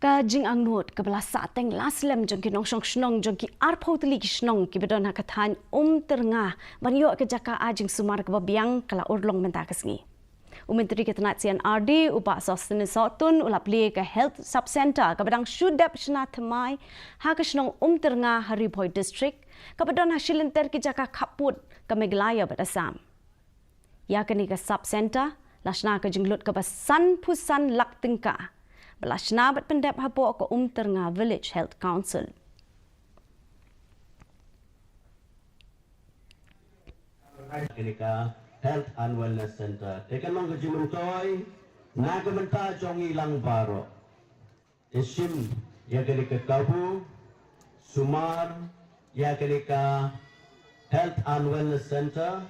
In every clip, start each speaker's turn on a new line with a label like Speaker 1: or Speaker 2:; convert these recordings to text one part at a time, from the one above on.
Speaker 1: Ka jing ang nuot ka bala sa teng laslem jong ki nong Shnong jong ki arpo Tylli ki Shnong ki bedon hakatan Umtyrnga mariyo ka jaka ajing sumar ka babiang kala urlong mentakas ngi. Myntri ka Tnat C&Rd upa sostene sotun ula Plie ka health sub center ka bedang Shudap Shnat Mai ha ka Shnong Umtyrnga Haripoi district ka bedon ha shilenter ki jaka kaput ka meglaya badasam. Ya ka ni ka sub center lasna ka jinglut ka basan pusan laktingka. Belasna bat pendep hapo ke Umtyrnga Village Health Council.
Speaker 2: Kenika Health and Wellness Center. Tekan mang ke Jingmyntoi, naga menta jong ilang baro. Isim ya kenika Kabu, Sumar ya kenika Health and Wellness Center.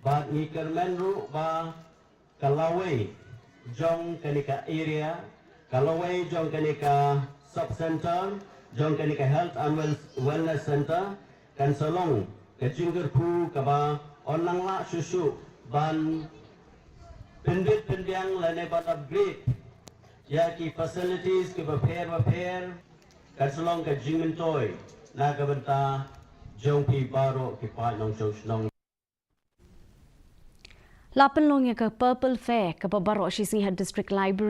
Speaker 2: Bat ngikar menru ba Kalawai jong kenika area. Kalawai jong kenika sub center, jong kenika health and wellness center, kan solong ke jingger pu kaba onang la susu ban pendit pendiang lane ban upgrade ya ki facilities ke repair kan solong ke Jingmyntoi na ka benta jong pi baro ki pa nong Shnong.
Speaker 1: Lapan long ya ke Purple Fair ke Babaro District Library